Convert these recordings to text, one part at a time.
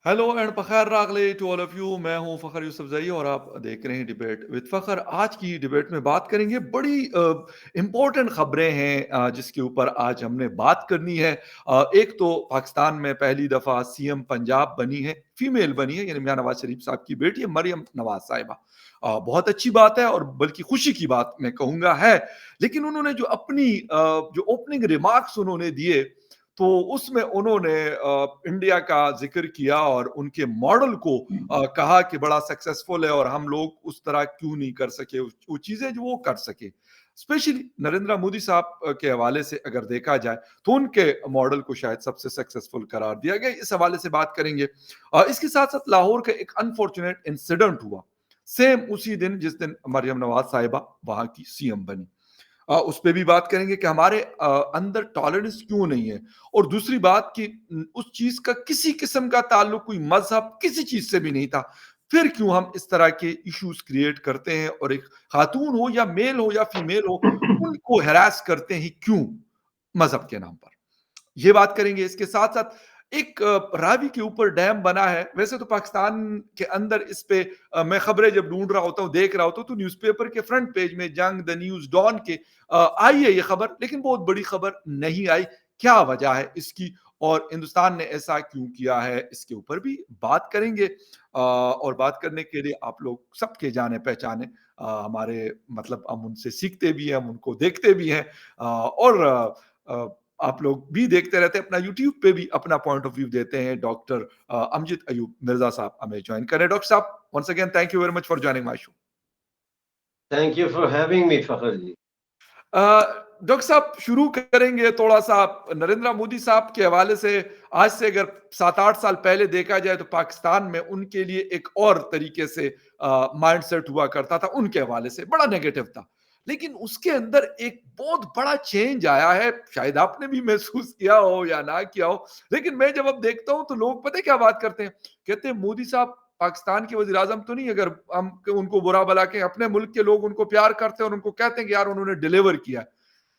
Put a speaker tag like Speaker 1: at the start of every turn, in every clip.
Speaker 1: Hello and फ़खैर रागले to all of you. मैं हूं फ़खर यूसुफज़ई और आप देख रहे हैं डिबेट विद फ़खर। आज की डिबेट में बात करेंगे बड़ी इम्पोर्टेंट खबरें हैं जिसके ऊपर आज हमने बात करनी है। एक तो पाकिस्तान में पहली दफ़ा सीएम पंजाब बनी है, फीमेल बनी है, यानी मियां नवाज शरीफ साहब की बेटी है मरियम नवाज साहिबा। बहुत अच्छी बात है और बल्कि खुशी की बात मैं कहूँगा है। लेकिन उन्होंने जो अपनी जो ओपनिंग रिमार्क्स उन्होंने दिए, तो उसमें उन्होंने इंडिया का ज़िक्र किया और उनके मॉडल को कहा कि बड़ा सक्सेसफुल है और हम लोग उस तरह क्यों नहीं कर सके, वो चीज़ें जो वो कर सके। स्पेशली नरेंद्र मोदी साहब के हवाले से अगर देखा जाए, तो उनके मॉडल को शायद सबसे सक्सेसफुल करार दिया गया। इस हवाले से बात करेंगे। इसके साथ-साथ लाहौर का एक अनफॉर्च्यूनेट इंसिडेंट हुआ, सेम उसी दिन जिस दिन मरियम नवाज़ साहिबा वहाँ की सीएम बनी। उस पे भी बात करेंगे कि हमारे अंदर टॉलरेंस क्यों नहीं है। और दूसरी बात कि उस चीज़ का किसी किस्म का ताल्लुक कोई मज़हब किसी चीज़ से भी नहीं था। फिर क्यों हम इस तरह के इश्यूज़ क्रिएट करते हैं और एक खातून हो या मेल हो या फीमेल हो, उनको हैरेस करते हैं क्यों? मज़हब के नाम पर। ये बात करेंगे। इसके साथ-साथ एक रावी के ऊपर डैम बना है। वैसे तो पाकिस्तान के अंदर इस पे मैं खबरें जब ढूँढ रहा होता हूँ, देख रहा होता हूँ, तो न्यूज़पेपर के फ्रंट पेज में जंग, द न्यूज़, डॉन के आई है ये खबर, लेकिन बहुत बड़ी खबर नहीं आई। क्या वजह है इसकी और हिंदुस्तान ने ऐसा क्यों किया है? इसके ऊपर भी बात करेंगे। और बात करने के लिए आप लोग सबके जाने-पहचाने हमारे, मतलब हम उनसे सीखते भी हैं, हम उनको देखते भी हैं। और अ, आप लोग भी देखते रहते हैं, अपना यूट्यूब पे भी अपना पॉइंट ऑफ व्यू देते हैं। डॉक्टर अमजद अयूब मिर्जा साहब हमें ज्वाइन करें। डॉक्टर साहब, once again thank you very much for joining my show.
Speaker 2: Thank you for having me, Fakhrji.
Speaker 1: Doctor साहब, शुरू करेंगे थोड़ा सा नरेंद्र मोदी साहब के हवाले से। आज से अगर 7-8 साल पहले देखा जाए, तो पाकिस्तान में उनके लिए एक और तरीके से माइंडसेट हुआ करता था, उनके हवाले से बड़ा नेगेटिव था। लेकिन उसके अंदर एक बहुत बड़ा चेंज आया है, शायद आपने भी महसूस किया हो या ना किया हो। लेकिन मैं जब अब देखता हूं, तो लोग पता है क्या बात करते हैं? कहते हैं मोदी साहब पाकिस्तान के वज़ीर आज़म तो नहीं, अगर हम उनको बुरा भला कहें, अपने मुल्क के लोग उनको प्यार करते हैं और उनको कहते हैं कि यार उन्होंने डिलीवर किया है।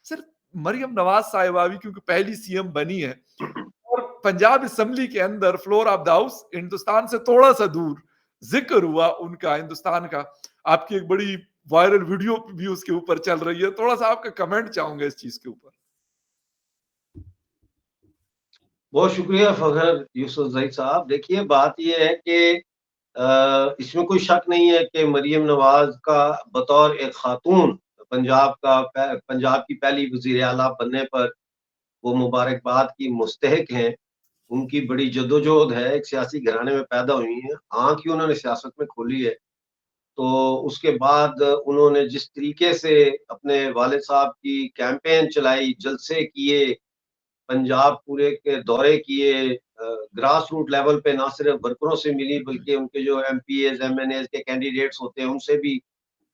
Speaker 1: सिर्फ मरियम नवाज़ साहिबा भी क्योंकि पहली सीएम बनी है और पंजाब असेंबली के अंदर floor of the house Hindustan से थोड़ा-सा दूर ज़िक्र हुआ उनका, हिंदुस्तान का। आपकी एक बड़ी वायरल वीडियो भी उसके ऊपर चल रही है। थोड़ा-सा आपका कमेंट चाहूँगा इस चीज़ के ऊपर।
Speaker 2: बहुत शुक्रिया फखर यूसुफजई साहब। देखिए, बात ये है कि इसमें कोई शक नहीं है कि मरियम नवाज का बतौर एक खातून पंजाब की पहली वज़ीर आला बनने पर वो मुबारकबाद की मुस्तहिक हैं। उनकी बड़ी जद्दोजहद है, एक सियासी घराने में पैदा हुई हैं, आँख ही उन्होंने सियासत में खोली है। तो उसके बाद उन्होंने जिस तरीके से अपने वालिद साहब की कैंपेन चलाई, जलसे किए, पंजाब पूरे के दौरे किए, ग्रास रूट लेवल पे ना सिर्फ वर्करों से मिली बल्कि उनके जो एमपीएज, एमएनएज के कैंडिडेट्स होते हैं उनसे भी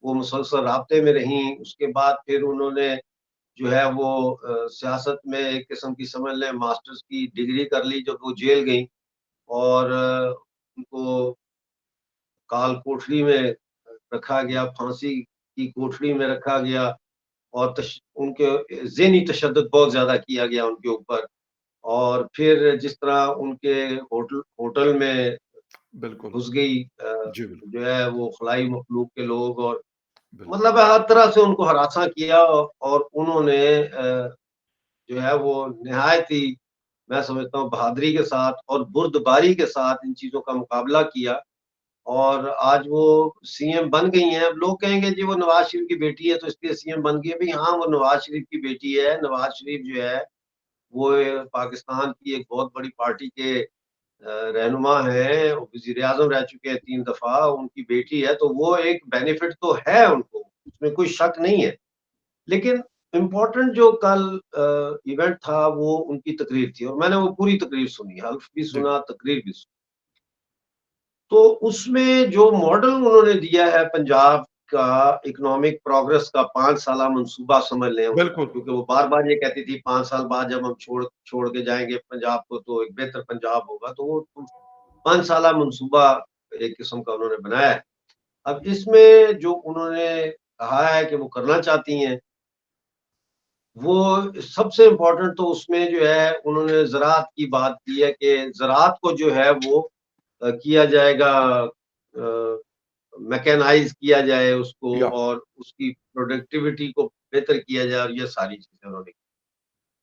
Speaker 2: वो मुसलसल राब्ते में रहीं। उसके बाद फिर उन्होंने जो है वो सियासत में एक किस्म की समझ लें मास्टर्स की डिग्री कर ली जब वो जेल गईं और उनको काल कोठरी में रखा गया, फांसी की कोठरी में रखा गया और उनके ज़हनी तशद्दुद बहुत ज़्यादा किया गया उनके ऊपर। और फिर जिस तरह उनके होटल होटल में
Speaker 1: बिल्कुल।
Speaker 2: घुस गई
Speaker 1: जी, बिल्कुल।
Speaker 2: जो है वो खलाई मखलूक के लोग और
Speaker 1: बिल्कुल।
Speaker 2: मतलब हर तरह से उनको हरासा किया और उन्होंने जो है वो निहायत ही मैं समझता हूँ बहादुरी के साथ और बुर्दबारी के साथ इन चीज़ों का मुकाबला किया और आज वो सीएम बन गई हैं। अब लोग कहेंगे जी वो नवाज़ शरीफ की बेटी है तो इसलिए सीएम बन गई है। भई हाँ, वो नवाज़ शरीफ की बेटी है। नवाज़ शरीफ जो है वो पाकिस्तान की एक बहुत बड़ी पार्टी के रहनुमा हैं, वज़ीर-ए-आज़म रह चुके हैं 3 दफ़ा, उनकी बेटी है, तो वो एक बेनिफिट तो है उनको, उसमें कोई शक नहीं है। लेकिन इम्पोर्टेंट जो कल इवेंट था वो उनकी तकरीर थी और मैंने वो पूरी तकरीर सुनी, हल्फ भी
Speaker 1: जी,
Speaker 2: सुना, तकरीर भी सुनी। तो उसमें जो मॉडल उन्होंने दिया है पंजाब का इकोनॉमिक प्रोग्रेस का 5 साला मंसूबा समझ लें उसको,
Speaker 1: बिल्कुल।
Speaker 2: क्योंकि वो बार-बार ये कहती थी 5 साल बाद जब हम छोड़ छोड़ के जाएँगे पंजाब को तो एक बेहतर पंजाब होगा, तो वो 5 साला मंसूबा एक किस्म का उन्होंने बनाया है। अब इसमें जो उन्होंने कहा है कि वो करना चाहती हैं, वो सबसे इम्पोर्टेंट तो उसमें जो है उन्होंने ज़राअत की बात की है कि ज़राअत को जो है वो किया जाएगा, मैकेनाइज किया जाए उसको
Speaker 1: या
Speaker 2: और उसकी प्रोडक्टिविटी को बेहतर किया जाए, और ये सारी चीज़ें उन्होंने की।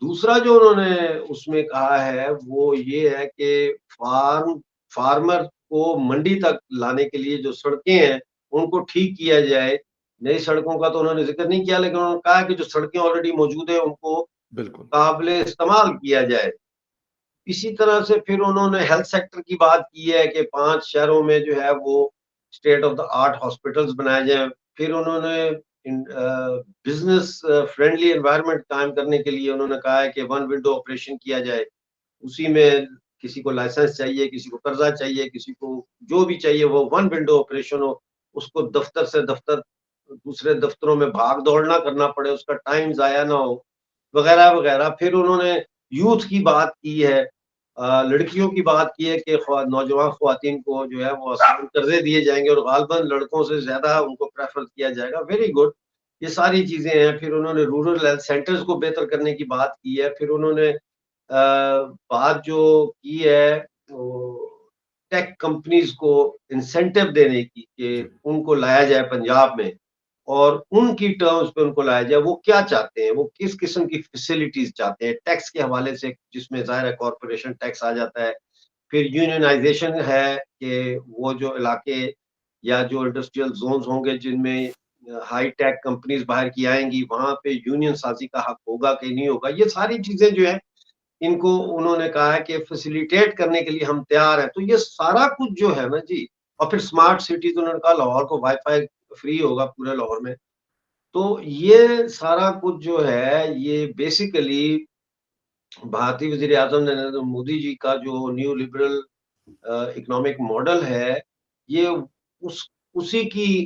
Speaker 2: दूसरा जो उन्होंने उसमें कहा है वो ये है कि फार्मर को मंडी तक लाने के लिए जो सड़कें हैं, उनको ठीक किया जाए। नई सड़कों का तो उन्होंने ज़िक्र नहीं किया, लेकिन उन्होंने कहा कि जो सड़कें ऑलरेडी मौजूद हैं, उनको
Speaker 1: बिल्कुल,
Speaker 2: काबिले इस्तेमाल किया जाए। इसी तरह से फिर उन्होंने हेल्थ सेक्टर की बात की है कि 5 शहरों में जो है वो state of the art hospitals बनाए जाएँ। फिर उन्होंने बिज़नेस फ्रेंडली एनवायरनमेंट कायम करने के लिए उन्होंने कहा है कि वन विंडो ऑपरेशन किया जाए। उसी में किसी को लाइसेंस चाहिए, किसी को कर्ज़ा चाहिए, किसी को जो भी चाहिए वो वन विंडो ऑपरेशन हो। उसको दफ्तर से दफ्तर दूसरे दफ्तरों में भाग-दौड़ ना करना पड़े, उसका टाइम ज़ाया ना हो, वगैरह-वगैरह। फिर उन्होंने यूथ की बात की है, लड़कियों की बात की है कि नौजवान ख़वातीन को जो है वो आसान कर्ज़े दिए जाएँगे और ग़ालिबन लड़कों से ज़्यादा उनको प्रेफ़र किया जाएगा। वेरी गुड, ये सारी चीज़ें हैं। फिर उन्होंने रूरल हेल्थ सेंटर्स को बेहतर करने की बात की है। फिर उन्होंने बात जो की है वो टेक कंपनीज़ को इंसेंटिव देने की
Speaker 1: जी,
Speaker 2: कि उनको लाया जाए पंजाब में और उनकी टर्म्स पे उनको लाया जाए। वो क्या चाहते हैं? वो किस किस्म की फैसिलिटीज़ चाहते हैं? टैक्स के हवाले से, जिसमें ज़ाहिर है कॉर्पोरेशन टैक्स आ जाता है। फिर यूनियनाइज़ेशन है कि वो जो इलाके या जो इंडस्ट्रियल ज़ोन्स होंगे जिनमें हाई टेक कंपनीज़ बाहर की आएँगी, वहाँ पे यूनियन साज़ी का हक होगा कि नहीं होगा? ये सारी चीज़ें जो हैं, इनको उन्होंने कहा है कि फैसिलिटेट करने के लिए हम तैयार हैं। तो ये सारा कुछ जो है ना जी, और फिर स्मार्ट सिटीज़ उन्होंने कहा लाहौर को वाई-फाई फ्री होगा पूरे लाहौर में। तो ये सारा कुछ जो है, ये बेसिकली भारतीय वज़ीर-ए-आज़म नरेंद्र मोदी जी का जो न्यू लिबरल इकोनॉमिक मॉडल है, ये उस उसी की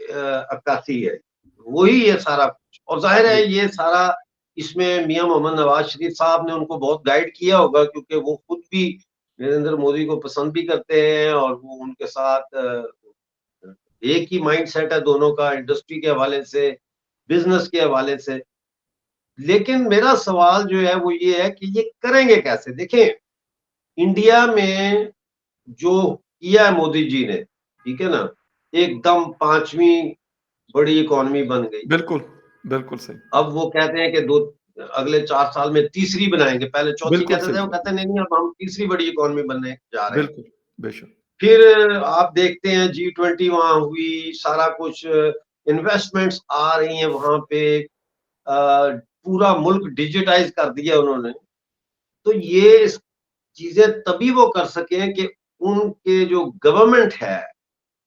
Speaker 2: अक्कासी है। वही है सारा कुछ, और ज़ाहिर है
Speaker 1: जी,
Speaker 2: ये सारा इसमें मियाँ मोहम्मद नवाज़ शरीफ साहब ने उनको बहुत गाइड किया होगा, क्योंकि वो खुद भी नरेंद्र मोदी को पसंद भी करते हैं और वो उनके साथ एक ही माइंडसेट है दोनों का, इंडस्ट्री के हवाले से, बिज़नेस के हवाले से। लेकिन मेरा सवाल जो है वो ये है कि ये करेंगे कैसे? देखें, इंडिया में जो किया है मोदी जी ने, ठीक है ना? एकदम 5वीं बड़ी इकॉनमी बन गई।
Speaker 1: बिल्कुल, बिल्कुल सही।
Speaker 2: अब वो कहते हैं कि दो अगले 4 साल में तीसरी बनाएँगे, पहले चौथी
Speaker 1: बिल्कुल
Speaker 2: कहते
Speaker 1: सही
Speaker 2: थे, वो
Speaker 1: बात
Speaker 2: कहते
Speaker 1: है।
Speaker 2: हैं नहीं-नहीं अब हम तीसरी बड़ी इकॉनमी बनने जा रहे हैं।
Speaker 1: बिल्कुल, बेशक।
Speaker 2: फिर आप देखते हैं जी20 वहाँ हुई, सारा कुछ इन्वेस्टमेंट्स आ रही हैं वहाँ पे, पूरा मुल्क डिजिटाइज़ कर दिया उन्होंने। तो ये चीज़ें तभी वो कर सके हैं कि उनके जो गवर्नमेंट है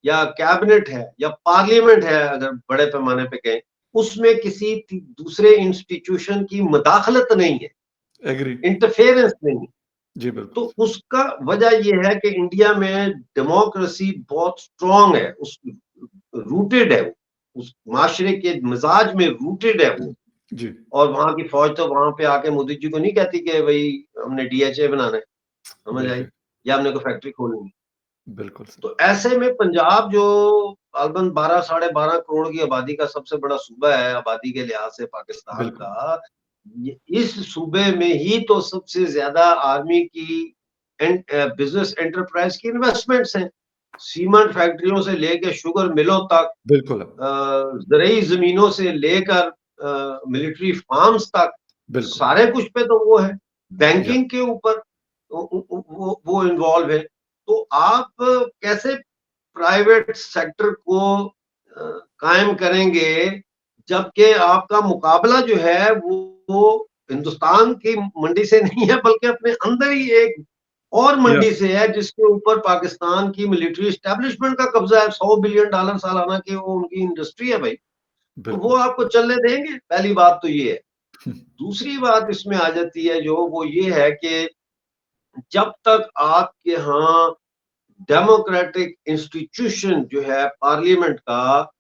Speaker 2: या कैबिनेट है या पार्लियामेंट है, अगर बड़े पैमाने पे कहें, उसमें किसी दूसरे इंस्टीट्यूशन की मदाखलत नहीं है,
Speaker 1: एग्री।
Speaker 2: इंटरफेरेंस नहीं है।
Speaker 1: जी,
Speaker 2: तो
Speaker 1: बिल्कुल।
Speaker 2: उसका वजह ये है कि इंडिया में डेमोक्रेसी बहुत स्ट्रांग है, उस रूटेड है वो, उस माशरे के मिजाज में रूटेड है वो।
Speaker 1: जी,
Speaker 2: और वहां की फौज तो वहां पे आके मोदी जी को नहीं कहती कि भाई हमने डीएचए बनाना है, समझ आई,
Speaker 1: बेशक,
Speaker 2: या हमने कोई फैक्ट्री खोलनी है।
Speaker 1: बिल्कुल सही।
Speaker 2: तो ऐसे में पंजाब जो तकरीबन 12 साढ़े 12 करोड़ की आबादी का सबसे बड़ा सूबा है आबादी के लिहाज से पाकिस्तान
Speaker 1: बिल्कुल,
Speaker 2: का, इस सूबे में ही तो सबसे ज्यादा आर्मी की बिजनेस एंटरप्राइज की इन्वेस्टमेंट्स हैं। सीमेंट फैक्ट्रियों से लेकर शुगर मिलों तक,
Speaker 1: बिल्कुल,
Speaker 2: ज़रई ज़मीनों से लेकर मिलिट्री फार्म्स तक,
Speaker 1: बिल्कुल।
Speaker 2: सारे कुछ पे तो वो है।
Speaker 1: या
Speaker 2: बैंकिंग के ऊपर वो इन्वॉल्व है। तो आप कैसे प्राइवेट सेक्टर को कायम करेंगे, जबकि आपका मुकाबला जो है वो हिंदुस्तान की मंडी से नहीं है, बल्कि अपने अंदर ही एक और
Speaker 1: या
Speaker 2: मंडी से है, जिसके ऊपर पाकिस्तान की मिलिट्री एस्टेब्लिशमेंट का कब्जा है। $100 बिलियन सालाना की वो उनकी इंडस्ट्री है भाई। तो वो
Speaker 1: बिल्कुल।
Speaker 2: आपको चलने देंगे? पहली बात तो ये है। दूसरी बात इसमें आ जाती है जो वो ये है कि जब तक आपके यहाँ डेमोक्रेटिक इंस्टीट्यूशन जो है पार्लियामेंट का,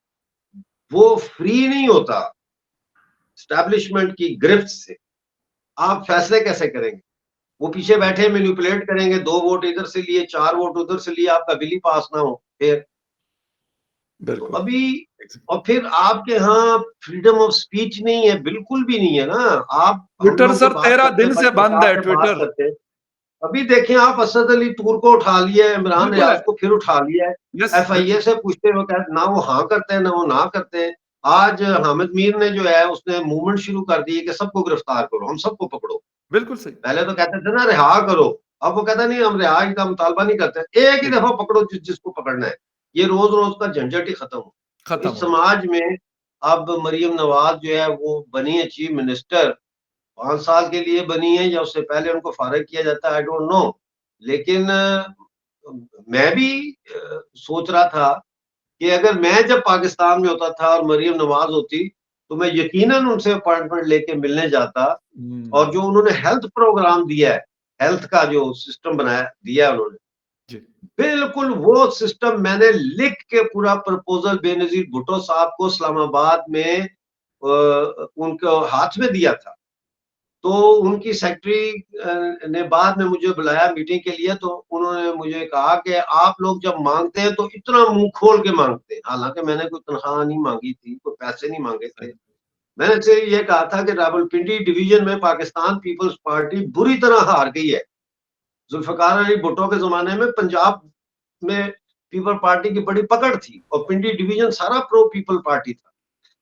Speaker 2: वो फ्री नहीं होता एस्टेब्लिशमेंट की गिरफ्त से, आप फैसले कैसे करेंगे? वो पीछे बैठे मैनिपुलेट करेंगे, 2 वोट इधर से लिए, 4 वोट उधर से लिए, आपका बिल ही पास ना हो फिर। तो
Speaker 1: बिल्कुल।
Speaker 2: अभी और फिर आपके यहाँ फ्रीडम ऑफ स्पीच नहीं है, बिल्कुल भी नहीं है ना। आप हम
Speaker 1: ट्विटर
Speaker 2: लोग तो
Speaker 1: सर
Speaker 2: बात
Speaker 1: 13
Speaker 2: करते हैं,
Speaker 1: दिन से बंद
Speaker 2: बचा
Speaker 1: है
Speaker 2: के बात
Speaker 1: ट्विटर।
Speaker 2: करते हैं। अभी देखें आप, असद अली तूर को उठा लिया है, इमरान
Speaker 1: बिल्कुल
Speaker 2: रियाज
Speaker 1: है।
Speaker 2: को फिर उठा लिया है।
Speaker 1: यस,
Speaker 2: एफआईए
Speaker 1: बिल्कुल,
Speaker 2: से पूछते हो क्या, ना वो हाँ करते हैं ना वो ना करते हैं। आज हामिद मीर ने जो है उसने मूवमेंट शुरू कर दी है कि सबको गिरफ्तार करो, हम सबको पकड़ो।
Speaker 1: बिल्कुल सही।
Speaker 2: पहले तो कहते थे ना रिहा करो, अब वो कहता नहीं, हम रिहाई का मुतालबा नहीं करते, एक ही
Speaker 1: जी,
Speaker 2: दफा पकड़ो जिसको पकड़ना है। ये रोज रोज का झंझट ही खत्म हो। तो
Speaker 1: खत्म
Speaker 2: इस
Speaker 1: हो जाए।
Speaker 2: समाज में अब मरियम नवाज जो है वो बनी है चीफ मिनिस्टर, 5 साल के लिए बनी है या उससे पहले उनको फारिग किया जाता है, आई डोंट नो। लेकिन मैं भी सोच रहा था कि अगर मैं जब पाकिस्तान में होता था और मरियम नवाज होती, तो मैं यकीनन उनसे अपॉइंटमेंट लेके मिलने जाता। और जो
Speaker 1: हुँ,
Speaker 2: उन्होंने हेल्थ प्रोग्राम दिया है, हेल्थ का जो सिस्टम बनाया दिया है उन्होंने,
Speaker 1: जी,
Speaker 2: बिल्कुल वो सिस्टम मैंने लिख के पूरा प्रपोजल बेनजीर भुट्टो साहब को इस्लामाबाद में उनको हाथ में दिया था। तो उनकी सेक्रेटरी ने बाद में मुझे बुलाया मीटिंग के लिए, तो उन्होंने मुझे कहा कि आप लोग जब मांगते हैं तो इतना मुंह खोल के मांगते हैं। हालांकि मैंने कोई तनख्वाह नहीं मांगी थी, कोई पैसे नहीं मांगे थे।
Speaker 1: सही,
Speaker 2: मैंने से ये कहा था कि रावलपिंडी डिवीजन में पाकिस्तान पीपल्स पार्टी बुरी तरह हार गई है। जुल्फकार अली भुट्टो के जमाने में पंजाब में पीपल पार्टी की बड़ी पकड़ थी और पिंडी डिवीजन सारा प्रो पीपल पार्टी था।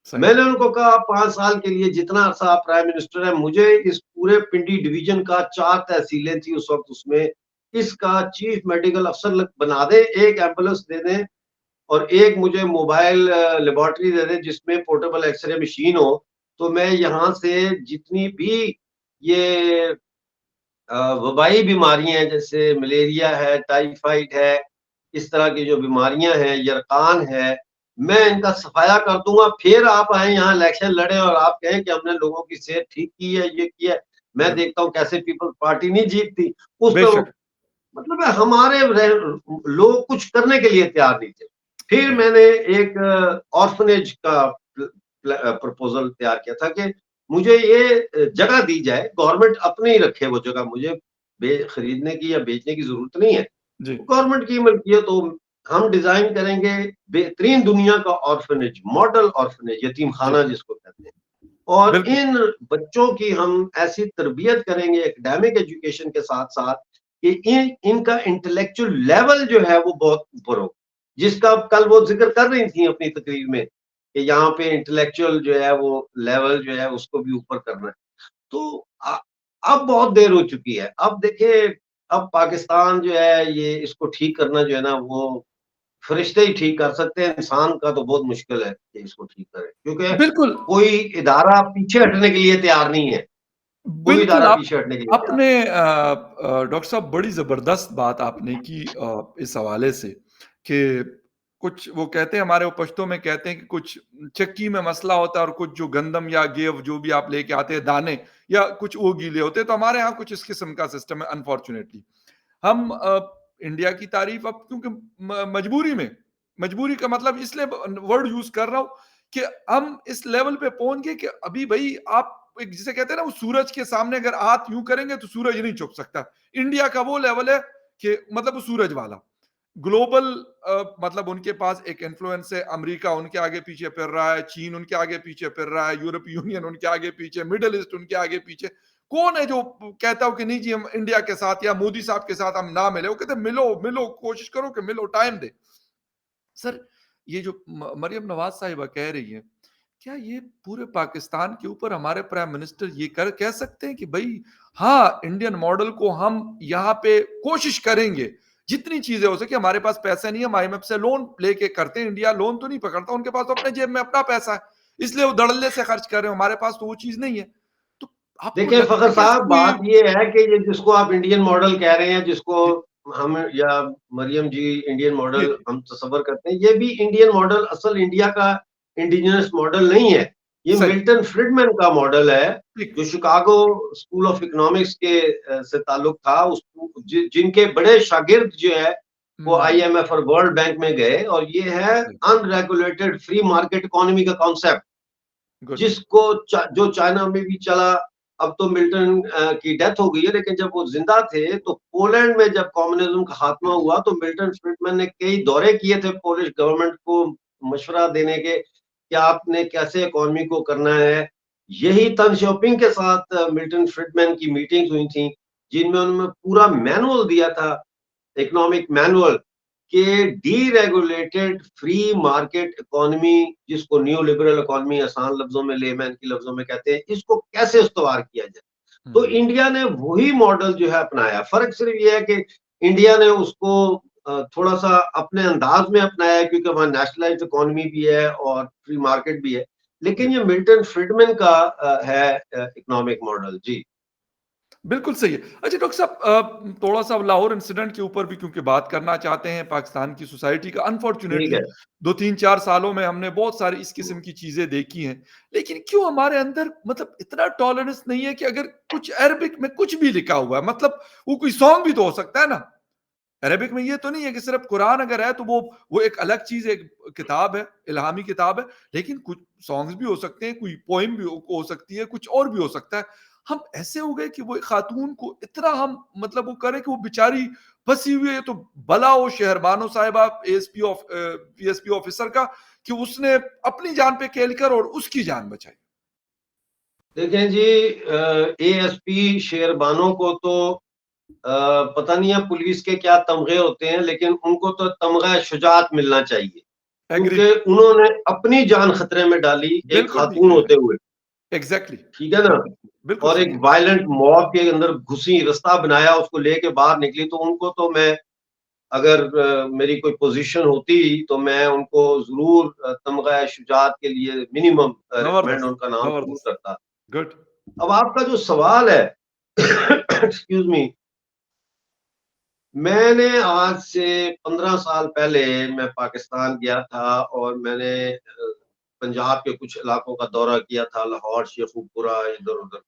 Speaker 1: सही,
Speaker 2: मैंने उनको कहा, आप 5 साल के लिए जितना अरसा आप प्राइम मिनिस्टर है, मुझे इस पूरे पिंडी डिवीजन का 4 तहसीलें थी उस वक्त, उसमें इसका चीफ मेडिकल अफसर बना दे, एक एम्बुलेंस दे दें और एक मुझे मोबाइल लेबोरेटरी दे दें जिसमें पोर्टेबल एक्सरे मशीन हो। तो मैं यहाँ से जितनी भी ये वबाई बीमारियां हैं, जैसे मलेरिया है, टाइफाइड है, इस तरह की जो बीमारियां हैं, यरकान है, मैं इनका सफाया कर दूंगा। फिर आप आए यहाँ इलेक्शन लड़े और आप कहें कि हमने लोगों की सेहत ठीक की है, ये किया है। मैं
Speaker 1: बिल्कुल,
Speaker 2: देखता हूँ कैसे पीपल्स पार्टी नहीं जीतती उस पे वो,
Speaker 1: बेशक,
Speaker 2: मतलब है हमारे लोग कुछ करने के लिए तैयार नहीं थे। फिर
Speaker 1: राइट,
Speaker 2: मैंने एक ऑर्फनेज का प्रपोजल तैयार किया था कि मुझे ये जगह दी जाए, गवर्नमेंट अपने ही रखे वो जगह, मुझे खरीदने की या बेचने की जरूरत नहीं है,
Speaker 1: जी,
Speaker 2: गवर्नमेंट की मलकियत हो। हम डिजाइन करेंगे बेहतरीन दुनिया का ऑर्फनेज, मॉडल ऑर्फनेज, यतीम
Speaker 1: जी,
Speaker 2: खाना जिसको कहते हैं। और
Speaker 1: बिल्कुल,
Speaker 2: इन बच्चों की हम ऐसी तरबियत करेंगे एकेडमिक एजुकेशन के साथ साथ कि इनका इंटेलेक्चुअल लेवल जो है वो बहुत ऊपर हो, जिसका कल वो जिक्र कर रही थी अपनी तकरीर में कि यहाँ पे इंटेलेक्चुअल जो है वो लेवल जो है उसको भी ऊपर करना है। तो अब बहुत देर हो चुकी है। अब देखिए, अब पाकिस्तान जो है ये इसको ठीक करना जो है ना, वो फरिश्ते ही ठीक कर सकते हैं, इंसान का तो बहुत मुश्किल है कि इसको ठीक करे, क्योंकि
Speaker 1: बिल्कुल,
Speaker 2: कोई इदारा पीछे हटने के लिए तैयार नहीं है, कोई
Speaker 1: बिल्कुल
Speaker 2: इदारा
Speaker 1: आप
Speaker 2: पीछे हटने के लिए तैयार
Speaker 1: आपने डॉक्टर साहब बड़ी ज़बरदस्त बात आपने की इस हवाले से कि कुछ वो कहते हैं हमारे वो पश्तो में कहते हैं कि कुछ चक्की में मसला होता है और कुछ जो गंदम या गेव जो भी आप लेके आते हैं दाने या कुछ वो गीले होते हैं, तो हमारे यहाँ कुछ इस किस्म का सिस्टम है अनफॉर्च्यूनेटली। हम इंडिया की तारीफ अब क्योंकि मजबूरी में, मजबूरी का मतलब इसलिए वर्ड यूज कर रहा हूं कि हम इस लेवल पे पहुंच गए कि अभी भाई आप एक जिसे कहते हैं ना वो सूरज के सामने अगर हाथ यूं करेंगे तो सूरज नहीं छुप सकता। इंडिया का वो लेवल है कि मतलब वो सूरज वाला ग्लोबल मतलब उनके पास एक इन्फ्लुएंस है। अमेरिका उनके आगे पीछे फिर रहा है, चीन उनके आगे पीछे फिर रहा है, यूरोपीय यूनियन उनके आगे पीछे, मिडल ईस्ट उनके आगे पीछे। कौन है जो कहता हो कि नहीं जी हम इंडिया के साथ या मोदी साहब के साथ हम ना मिले? वो कहते मिलो मिलो, कोशिश करो कि मिलो, टाइम दे। सर, ये जो मरियम नवाज साहिबा कह रही है, क्या ये पूरे पाकिस्तान के ऊपर हमारे प्राइम मिनिस्टर ये कर कह सकते हैं कि भाई हाँ, इंडियन मॉडल को हम यहाँ पे कोशिश करेंगे, जितनी चीजें हो सके, हमारे पास पैसे नहीं है, हम आईएमएफ से लोन लेके करते हैं, इंडिया लोन तो नहीं पकड़ता, उनके पास तो अपने जेब में अपना पैसा है, इसलिए वो धड़ल्ले से खर्च कर रहे हैं, हमारे पास तो वो चीज नहीं है। तो आपको
Speaker 2: देखिए
Speaker 1: लगता
Speaker 2: फ़खर
Speaker 1: है कि ऐसी
Speaker 2: साहब,
Speaker 1: कोई
Speaker 2: बात ये है कि ये जिसको आप इंडियन मॉडल कह रहे हैं, जिसको
Speaker 1: जी,
Speaker 2: हम या मरियम जी इंडियन
Speaker 1: जी,
Speaker 2: मॉडल
Speaker 1: जी,
Speaker 2: हम तस्वर करते हैं, ये भी इंडियन मॉडल असल इंडिया का इंडिजिनस मॉडल नहीं है। ये
Speaker 1: सही,
Speaker 2: मिल्टन फ्रीडमैन का मॉडल है,
Speaker 1: ठीक,
Speaker 2: जो शिकागो स्कूल ऑफ इकोनॉमिक्स के से ताल्लुक था। उस जिनके बड़े शागिर्द जो है वो
Speaker 1: हुँ,
Speaker 2: आईएमएफ और वर्ल्ड बैंक में गए, और ये है
Speaker 1: सही,
Speaker 2: अनरेगुलेटेड फ्री मार्केट इकोनॉमी का कॉन्सेप्ट,
Speaker 1: गुड,
Speaker 2: जिसको जो चाइना में भी चला। अब तो मिल्टन की डेथ हो गई है, लेकिन जब वो जिंदा थे तो पोलैंड में जब कम्युनिज्म का खात्मा हुआ तो मिल्टन फ्रीडमैन ने कई दौरे किए थे पोलिश गवर्नमेंट को मशवरा देने के कि आपने कैसे इकोनॉमी को करना है। यही तन शॉपिंग के साथ मिल्टन फ्रीडमैन की मीटिंग्स हुई थी, जिनमें उन्होंने पूरा मैनुअल दिया था, इकोनॉमिक मैनुअल, कि डीरेगुलेटेड फ्री मार्केट इकोनॉमी, जिसको न्यू लिबरल इकोनॉमी आसान लफ्जों में, लेमैन के लफ्जों में कहते हैं, इसको कैसे इस्तेमाल किया जाए। तो
Speaker 1: हुँ।
Speaker 2: इंडिया ने वही मॉडल जो है अपनाया। फ़र्क सिर्फ ये है कि इंडिया ने उसको थोड़ा-सा अपने अंदाज़ में अपनाया है, क्योंकि वहाँ नेशनलाइज़्ड इकोनॉमी भी है और फ्री मार्केट भी है।
Speaker 1: जी।
Speaker 2: लेकिन ये मिल्टन फ्रीडमैन का है इकोनॉमिक मॉडल। जी,
Speaker 1: बिल्कुल सही है। अच्छा डॉक्टर साहब थोड़ा-सा लाहौर इंसिडेंट के ऊपर भी क्योंकि बात करना चाहते हैं पाकिस्तान की सोसाइटी का
Speaker 2: ठीक
Speaker 1: अनफॉर्च्यूनेटली
Speaker 2: है।
Speaker 1: 2, 3, 4 सालों में हमने बहुत सारी इस
Speaker 2: हुँ,
Speaker 1: किस्म की चीज़ें देखी हैं। लेकिन क्यों हमारे अंदर मतलब इतना टॉलरेंस नहीं है कि अगर कुछ अरबिक में कुछ भी लिखा हुआ है मतलब वो कोई सॉन्ग भी तो हो सकता है ना? अरेबिक में ये तो नहीं है कि सिर्फ कुरान अगर है तो वो एक अलग चीज़ एक किताब है, इल्हामी किताब है, लेकिन कुछ सॉन्ग्स भी हो सकते हैं, कोई पोएम भी हो सकती है, कुछ और भी हो सकता है। हम ऐसे हो गए कि वो एक खातून को इतना हम मतलब वो करें कि वो बेचारी फँसी हुई है तो भला हो शहरबानो साहिबा पीएसपी ऑफिसर का कि उसने अपनी जान पे खेल कर और उसकी जान बचाई।
Speaker 2: देखें जी, एएसपी शेरबानो को तो पता नहीं है पुलिस के क्या तमगे होते हैं, लेकिन उनको तो तमगा शुजात मिलना चाहिए,
Speaker 1: एग्री,
Speaker 2: क्योंकि उन्होंने अपनी जान खतरे में डाली एक
Speaker 1: बिल्कुल ठीक
Speaker 2: खातून
Speaker 1: कह रहे
Speaker 2: होते
Speaker 1: हैं।
Speaker 2: हुए,
Speaker 1: एग्ज़ैक्टली
Speaker 2: ठीक है ना?
Speaker 1: बिल्कुल
Speaker 2: और
Speaker 1: सही
Speaker 2: एक
Speaker 1: है।
Speaker 2: वायलेंट मॉब के अंदर घुसी, रास्ता बनाया, उसको लेके बाहर निकली, तो उनको तो मैं, अगर मेरी कोई पोज़ीशन होती तो मैं उनको ज़रूर तमगा शुजात के लिए मिनिमम रिकमेंड
Speaker 1: ज़बरदस्त,
Speaker 2: उनका नाम ज़रूर
Speaker 1: ज़बरदस्त।
Speaker 2: करता।
Speaker 1: गुड।
Speaker 2: अब आपका जो सवाल है एक्सक्यूज़ मी, मैंने आज से 15 साल पहले मैं पाकिस्तान गया था और मैंने पंजाब के कुछ इलाकों का दौरा किया था, लाहौर, शेखुपुरा, इधर-उधर।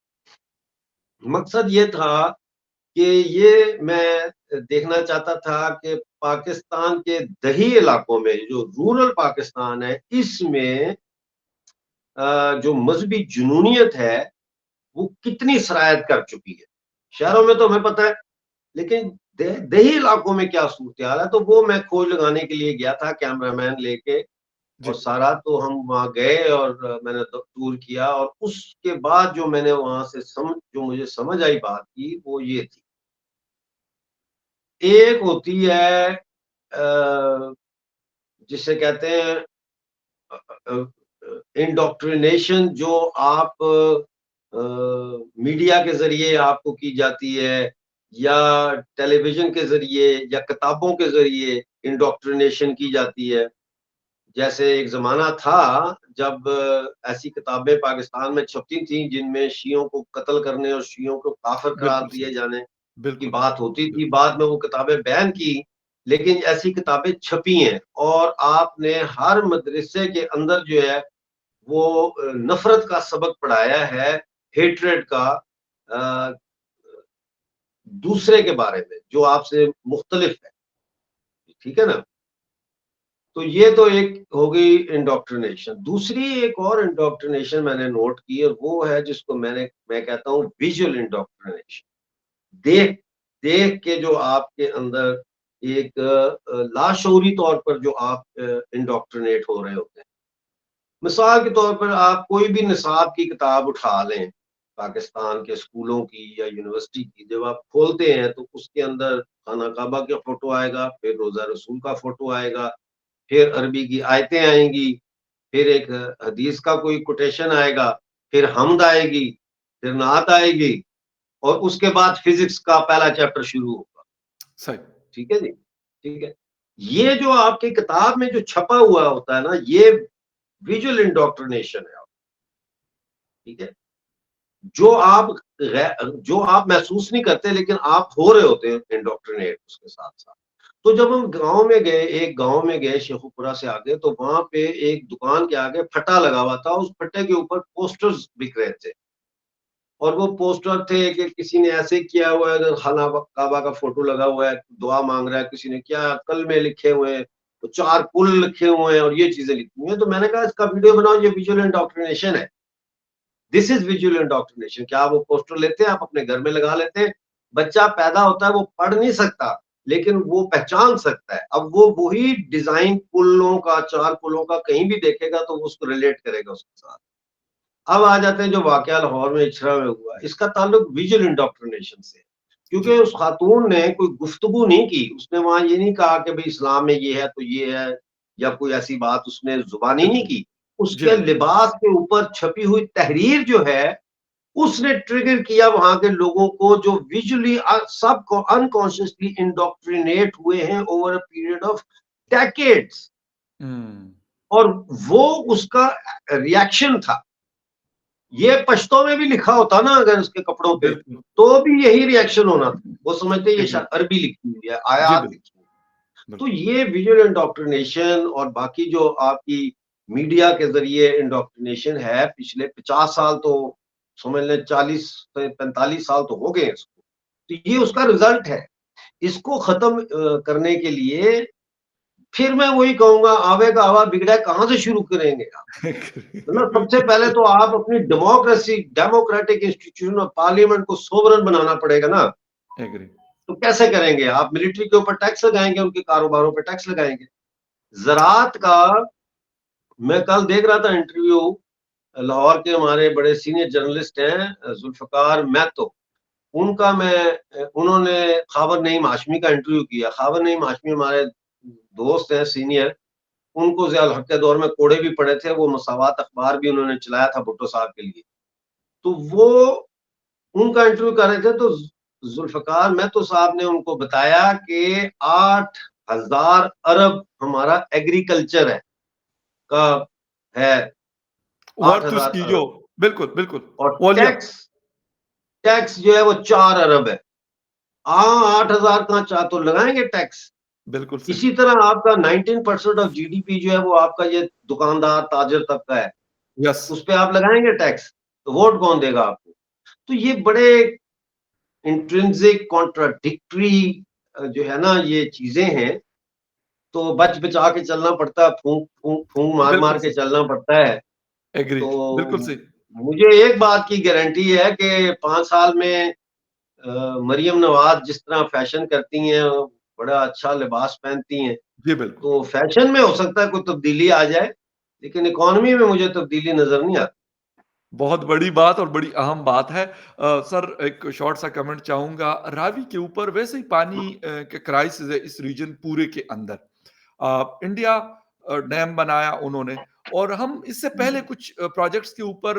Speaker 2: मकसद ये था कि ये मैं देखना चाहता था कि पाकिस्तान के दही इलाकों में, जो रूरल पाकिस्तान है, इसमें जो मज़हबी जुनूनियत है, वो कितनी सरायत कर चुकी है। शहरों में तो हमें पता है, लेकिन देही इलाकों में क्या सूरत-ए-हाल है, तो वो मैं खोज लगाने के लिए गया था कैमरामैन लेके,
Speaker 1: जी।
Speaker 2: और सारा तो हम वहाँ गए और मैंने तो टूर किया, और उसके बाद जो मैंने वहाँ से जो मुझे समझ आई बात की, वो ये थी। एक होती है जिसे कहते हैं अ इंडोक्ट्रिनेशन, जो आप मीडिया के ज़रिए आपको की जाती है, या टेलीविज़न के ज़रिए या किताबों के ज़रिए इंडोक्ट्रिनेशन की जाती है। जैसे एक ज़माना था जब ऐसी किताबें पाकिस्तान में छपती थीं जिनमें शियों को कत्ल करने और शियों को काफ़िर करार
Speaker 1: बिल्कुल
Speaker 2: दिए
Speaker 1: सही।
Speaker 2: जाने की
Speaker 1: बिल्कुल,
Speaker 2: बात होती थी।
Speaker 1: बिल्कुल।
Speaker 2: बाद में वो किताबें बैन की, लेकिन ऐसी किताबें छपी हैं, और आपने हर मदरसे के अंदर जो है वो नफ़रत का सबक पढ़ाया है, हेट्रेड का, अ, दूसरे के बारे में जो आपसे मुख्तलिफ है, ठीक है ना? तो ये तो एक हो गई इंडोक्ट्रिनेशन। दूसरी एक और इंडोक्ट्रिनेशन मैंने नोट की, और वो है जिसको मैं कहता हूँ विज़ुअल इंडोक्ट्रिनेशन। देख देख के जो आपके अंदर एक लाशऊरी तौर पर जो आप इंडोक्ट्रिनेट हो रहे होते हैं। मिसाल के तौर पर आप कोई भी निसाब की किताब उठा लें, पाकिस्तान के स्कूलों की या यूनिवर्सिटी की, जब आप खोलते हैं तो उसके अंदर खाना काबा का फ़ोटो आएगा, फिर रोज़ा रसूल का फ़ोटो आएगा, फिर अरबी की आयतें आएँगी, फिर एक हदीस का कोई कोटेशन आएगा, फिर हम्द आएगी, फिर नात आएगी, और उसके बाद फिज़िक्स का पहला चैप्टर शुरू होगा।
Speaker 1: सही।
Speaker 2: ठीक है जी? ठीक है। ये जो आपकी किताब में जो छपा हुआ होता है ना, ये विज़ुअल इंडोक्ट्रिनेशन है। ठीक है? जो आप जो आप महसूस नहीं करते, लेकिन आप हो रहे होते हैं इंडोक्ट्रिनेट उसके साथ-साथ। तो जब हम गाँव में गए, एक गाँव में गए शेखुपुरा से आगे, तो वहाँ पे एक दुकान के आगे फट्टा लगा हुआ था, उस फट्टे के ऊपर पोस्टर्स बिक रहे थे, और वो पोस्टर थे कि किसी ने ऐसे किया हुआ है, इधर खाना काबा का फ़ोटो लगा हुआ है, दुआ माँग रहा है, किसी ने क्या कलमे लिखे हुए हैं, तो 4 कुल लिखे हुए हैं और ये चीज़ें लिखी हुई हैं। तो मैंने कहा इसका वीडियो बनाओ, ये विज़ुअल इंडोक्ट्रिनेशन है। This is visual indoctrination. क्या आप वो पोस्टर लेते हैं, आप अपने घर में लगा लेते हैं, बच्चा पैदा होता है, वो पढ़ नहीं सकता, लेकिन वो पहचान सकता है। अब वो वही डिजाइन कुल्लों का, चार कुल्लों का कहीं भी देखेगा तो वो उसको रिलेट करेगा उसके साथ। अब आ जाते हैं जो वाकया लाहौर में इचरा में हुआ, इसका ताल्लुक विजुअल इंडोक्ट्रिनेशन से है। क्योंकि
Speaker 1: जी,
Speaker 2: उस खातून ने कोई गुफ्तगू नहीं की, उसने वहाँ ये नहीं कहा कि भई इस्लाम में ये है तो ये है, या कोई ऐसी बात उसने ज़ुबानी नहीं
Speaker 1: बिल्कुल।
Speaker 2: की।
Speaker 1: जी,
Speaker 2: उसके
Speaker 1: बिल्कुल।
Speaker 2: लिबास के ऊपर छपी हुई तहरीर जो है, उसने ट्रिगर किया वहाँ के लोगों को, जो विजुअली सब को अनकॉन्शियसली इंडोक्ट्रिनेट हुए हैं over a period of decades,
Speaker 1: hmm,
Speaker 2: और वो उसका रिएक्शन था। ये पश्तो में भी लिखा होता ना अगर उसके कपड़ों पे,
Speaker 1: बिल्कुल।
Speaker 2: तो भी यही रिएक्शन होना था। वो समझते ये
Speaker 1: एग्री।
Speaker 2: शायद अरबी लिखी हुई है,
Speaker 1: जी,
Speaker 2: आयात लिखी हुई है। तो
Speaker 1: बिल्कुल।
Speaker 2: ये विजुअल इंडोक्ट्रिनेशन और बाकी जो आपकी मीडिया के ज़रिए इंडोक्ट्रिनेशन है, पिछले 50 साल तो समझ लें, 40 से 45 साल तो हो गए इसको। तो ये उसका रिज़ल्ट है। इसको ख़त्म करने के लिए फिर मैं वही कहूँगा, आवे का आवा बिगड़ा कहाँ से शुरू करेंगे आप? मतलब सबसे पहले तो आप अपनी डेमोक्रेटिक इंस्टीट्यूशन ऑफ पार्लियामेंट को सोवरेन बनाना पड़ेगा ना।
Speaker 1: एग्री।
Speaker 2: तो कैसे करेंगे? आप मिलिट्री के ऊपर टैक्स लगाएँगे, उनके कारोबारों पे टैक्स लगाएँगे। ज़राअत का मैं कल देख रहा था इंटरव्यू, लाहौर के हमारे बड़े सीनियर जर्नलिस्ट हैं ज़ुल्फ़िकार महतो, उनका उन्होंने ख़ावर नईम हाशमी का इंटरव्यू किया। ख़ावर नईम हाशमी हमारे दोस्त हैं सीनियर, उनको ज़िया उल हक के दौर में कोड़े भी पड़े थे, वो मसावात अखबार भी उन्होंने चलाया था भुट्टो साहब के लिए। तो वो उनका इंटरव्यू कर रहे थे, तो ज़ुल्फ़िकार महतो साहब ने उनको बताया कि 8,000 अरब हमारा एग्रीकल्चर का है,
Speaker 1: वर्थ
Speaker 2: 8,000
Speaker 1: उसकी जो
Speaker 2: अरब,
Speaker 1: बिल्कुल, बिल्कुल।
Speaker 2: और
Speaker 1: वॉल्यूम
Speaker 2: टैक्स टैक्स जो है वो 4 अरब है। 8,000 कहाँ, 4 तो लगाएँगे टैक्स।
Speaker 1: बिल्कुल सही।
Speaker 2: इसी तरह आपका 19% ऑफ जीडीपी जो है वो आपका ये दुकानदार, ताजिर तबका है,
Speaker 1: यस।
Speaker 2: उस पे आप लगाएँगे टैक्स, तो वोट कौन देगा आपको? तो ये बड़े इंट्रिंसिक कॉन्ट्राडिक्टरी जो है ना ये चीज़ें हैं, तो बच-बचा के चलना पड़ता है, फूँक मार-मार
Speaker 1: बिल्कुल
Speaker 2: के
Speaker 1: सही।
Speaker 2: चलना पड़ता है।
Speaker 1: एग्री। बिल्कुल
Speaker 2: तो
Speaker 1: सही।
Speaker 2: मुझे एक बात की गारंटी है कि 5 साल में मरियम नवाज़ जिस तरह फ़ैशन करती हैं, बड़ा अच्छा लिबास पहनती हैं,
Speaker 1: जी, बिल्कुल।
Speaker 2: तो फ़ैशन में हो सकता है कोई तब्दीली आ जाए, लेकिन इकॉनमी में मुझे तब्दीली नज़र नहीं आती।
Speaker 1: बहुत बड़ी बात और बड़ी अहम बात है। सर एक शॉर्ट सा कमेंट चाहूँगा, रावी के ऊपर वैसे ही पानी के क्राइसिस है इस रीजन पूरे के अंदर। इंडिया डैम बनाया उन्होंने और हम इससे पहले कुछ प्रोजेक्ट्स के ऊपर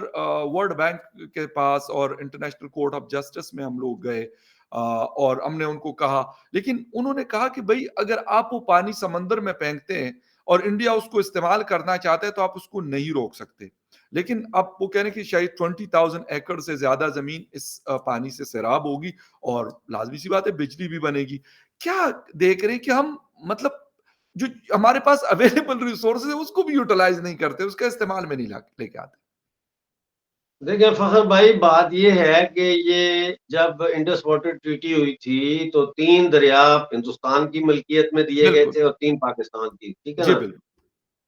Speaker 1: वर्ल्ड बैंक के पास और इंटरनेशनल कोर्ट ऑफ जस्टिस में हम लोग गए और हमने उनको कहा, लेकिन उन्होंने कहा कि भई अगर आप वो पानी समंदर में फेंकते हैं और इंडिया उसको इस्तेमाल करना चाहता है तो आप उसको नहीं रोक सकते। लेकिन अब वो कह रहे हैं कि शायद 20,000 एकड़ से ज़्यादा ज़मीन इस पानी से सैराब होगी और लाज़मी सी बात है बिजली भी बनेगी। क्या देख रहे हैं कि हम मतलब जो हमारे पास अवेलेबल रिसोर्सेज़ है उसको भी यूटिलाइज़ नहीं करते, उसका इस्तेमाल में नहीं ला लेके आते।
Speaker 2: देखिए फ़खर भाई, बात ये है कि ये जब इंडस वाटर ट्रीटी हुई थी, तो 3 दरिया हिंदुस्तान की मल्कियत में दिए गए
Speaker 1: बिल्कुल।
Speaker 2: थे और 3 पाकिस्तान की, ठीक है
Speaker 1: जी,
Speaker 2: ना?
Speaker 1: बिल्कुल।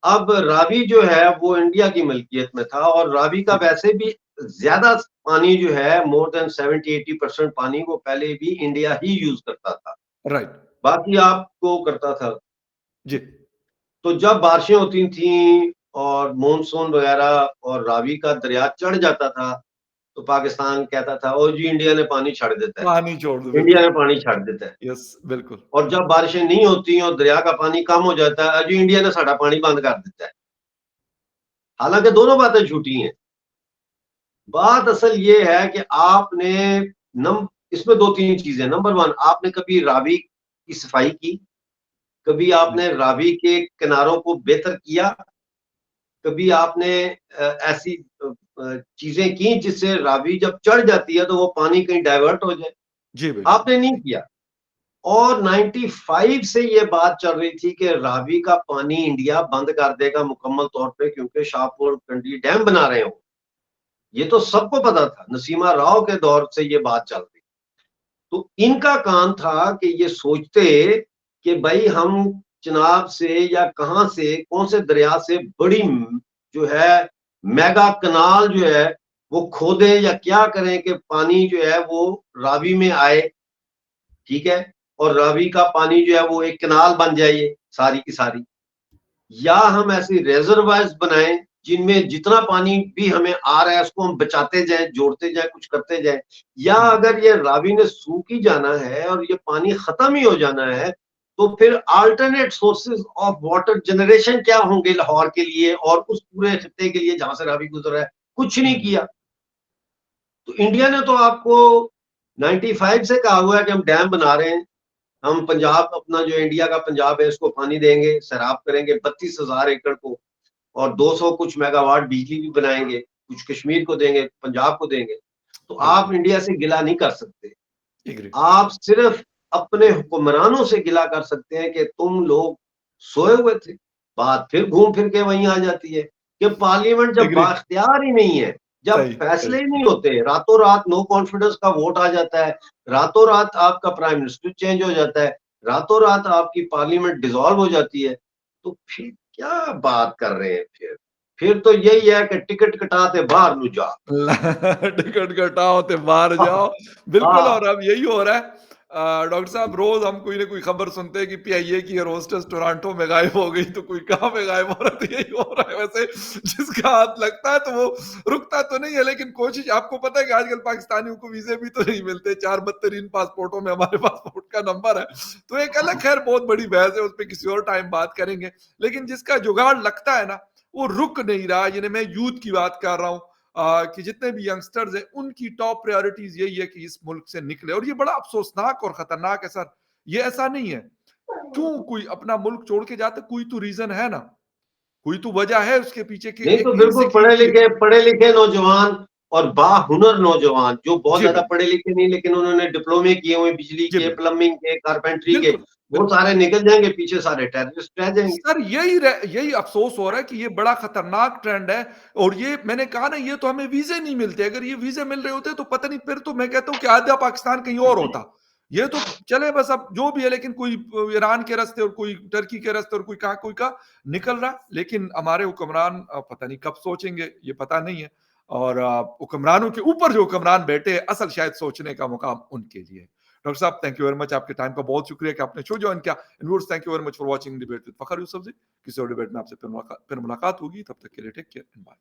Speaker 2: अब रावी जो है वो इंडिया की मल्कियत में था, और रावी का
Speaker 1: जी,
Speaker 2: वैसे भी ज़्यादा पानी जो है, मोर देन 70-80% पानी वो पहले भी इंडिया ही यूज़ करता था,
Speaker 1: राइट।
Speaker 2: बाकी आपको करता था।
Speaker 1: जी।
Speaker 2: तो जब बारिशें होती थीं और मानसून वगैरह और रावी का दरिया चढ़ जाता था, तो पाकिस्तान कहता था, "ओ जी, इंडिया ने पानी छाड़ देता है,
Speaker 1: पानी छोड़ दो,
Speaker 2: इंडिया
Speaker 1: बिल्कुल।
Speaker 2: ने पानी छाड़ देता है।"
Speaker 1: यस, बिल्कुल।
Speaker 2: और जब बारिशें नहीं होती और दरिया का पानी कम हो जाता है, "जी, इंडिया ने साडा पानी बंद कर देता है।" हालाँकि दोनों बातें झूठी हैं। बात असल ये है कि आपने नम इसमें 2-3 चीज़ें, नंबर 1, आपने कभी रावी की सफाई की? कभी
Speaker 1: जी,
Speaker 2: आपने रावी के किनारों को बेहतर किया? कभी आपने ऐसी चीज़ें की जिससे रावी जब चढ़ जाती है तो वो पानी कहीं डाइवर्ट हो जाए?
Speaker 1: जी, बिल्कुल।
Speaker 2: आपने नहीं किया। और 95 से ये बात चल रही थी कि रावी का पानी इंडिया बंद कर देगा मुकम्मल तौर पे, क्योंकि शाहपुर कंडी डैम बना रहे हो। ये तो सबको पता था, नसीमा राव के दौर से ये बात चल रही। तो इनका काम था कि ये सोचते कि भाई हम चिनाब से या कहाँ से, कौन से दरिया से बड़ी जो है मेगा कनाल जो है वो खोदें या क्या करें कि पानी जो है वो रावी में आए, ठीक है? और रावी का पानी जो है वो एक कैनाल बन जाए ये सारी की सारी। या हम ऐसी रिजर्वायर्स बनाएँ जिनमें जितना पानी भी हमें आ रहा है उसको हम बचाते जाएँ, जोड़ते जाएँ, कुछ करते जाएँ। या
Speaker 1: हुँ,
Speaker 2: अगर ये रावी ने सूख ही जाना है और ये पानी खत्म ही हो जाना है, तो फिर alternate sources of water generation क्या होंगे लाहौर के लिए और उस पूरे खित्ते के लिए जहाँ से रावी गुज़र रहा है? कुछ नहीं
Speaker 1: हुँ,
Speaker 2: किया। तो इंडिया ने तो आपको 95 से कहा हुआ है कि हम डैम बना रहे हैं। हम पंजाब अपना जो इंडिया का पंजाब है इसको पानी देंगे, सैराब करेंगे 32,000 एकड़ को और 200 कुछ मेगावाट बिजली भी बनाएँगे, कुछ कश्मीर को देंगे, पंजाब को देंगे। तो आप
Speaker 1: बिल्कुल,
Speaker 2: इंडिया से गिला नहीं कर सकते।
Speaker 1: एग्री।
Speaker 2: आप सिर्फ़ अपने हुक्मरानों से गिला कर सकते हैं कि तुम लोग सोए हुए थे। बात फिर घूम फिर के वहीं आ जाती है कि पार्लियामेंट जब
Speaker 1: एग्री,
Speaker 2: बाइख्तियार ही नहीं है, जब
Speaker 1: सही,
Speaker 2: फैसले
Speaker 1: सही।
Speaker 2: ही नहीं होते, रातों-रात नो कॉन्फिडेंस का वोट आ जाता है, रातों-रात आपका प्राइम मिनिस्टर चेंज हो जाता है, रातों-रात आपकी पार्लियामेंट डिसॉल्व हो जाती है, तो फिर क्या बात कर रहे हैं फिर? फिर तो यही है कि टिकट कटा ते बाहर नू जा।
Speaker 1: टिकट कटाओ ते बाहर
Speaker 2: हाँ,
Speaker 1: जाओ। बिल्कुल
Speaker 2: हाँ,
Speaker 1: और अब यही हो रहा है। डॉक्टर साहब रोज़ हम कोई ना कोई खबर सुनते हैं कि पीआईए की एयर होस्टेस टोरंटो में गायब हो गई, तो कोई कहाँ पे गायब हो रहा है, तो यही हो रहा है वैसे। जिसका हाथ लगता है तो वो रुकता तो नहीं है, लेकिन कोशिश आपको पता है कि आजकल पाकिस्तानियों को वीज़े भी तो नहीं मिलते। 4 बदतरीन पासपोर्टों में हमारे पासपोर्ट का नंबर है। तो एक अलग ख़ैर बहुत बड़ी बहस है, उस पे किसी और टाइम बात करेंगे। लेकिन जिसका जुगाड़ लगता है ना, वो रुक नहीं रहा। यानी मैं यूथ की बात कर रहा हूँ। कि जितने भी यंगस्टर्स हैं उनकी टॉप प्रायोरिटीज यही है कि इस मुल्क से निकले, और ये बड़ा अफसोसनाक और खतरनाक है सर। ये ऐसा नहीं है। क्यों कोई अपना मुल्क छोड़ के जाता है? कोई तो रीजन है ना, कोई तो वजह है उसके पीछे की,
Speaker 2: नहीं तो
Speaker 1: एक
Speaker 2: बिल्कुल
Speaker 1: इनसिक्योरिटी है।
Speaker 2: पढ़े लिखे नौजवान और बाहुनर नौजवान जो बहुत
Speaker 1: जी
Speaker 2: ज्यादा
Speaker 1: बिल्कुल,
Speaker 2: पढ़े लिखे नहीं लेकिन उन्होंने डिप्लोमे किए हुए बिजली
Speaker 1: जी
Speaker 2: के,
Speaker 1: बिल्कुल,
Speaker 2: प्लम्बिंग के, कारपेंटरी के,
Speaker 1: बिल्कुल,
Speaker 2: वो
Speaker 1: बिल्कुल।
Speaker 2: सारे निकल जाएंगे, पीछे सारे टेररिस्ट रह जाएंगे।
Speaker 1: सर यही अफसोस हो रहा है कि ये बड़ा खतरनाक ट्रेंड है। और ये मैंने कहा ना, ये तो हमें वीज़े नहीं मिलते। अगर ये वीज़े मिल रहे होते तो पता नहीं, फिर तो मैं कहता हूँ कि आधा पाकिस्तान कहीं और होता। ये तो चले बस अब जो भी है, लेकिन कोई ईरान के रास्ते और कोई टर्की के रास्ते और कोई कहाँ निकल रहा है। लेकिन हमारे हुक्मरान पता नहीं कब सोचेंगे, ये पता नहीं है। और हुक्मरानों के ऊपर जो हुक्मरान बैठे हैं, असल शायद सोचने का मुकाम उनके लिए है। डॉक्टर साहब थैंक यू वेरी मच, आपके टाइम का बहुत शुक्रिया कि आपने शो ज्वाइन किया। And viewers thank you very much for watching debate with Fakhar Yusuf ji. किसी और डिबेट में आपसे फिर मुलाकात होगी, तब तक के लिए टेक केयर एंड बाय।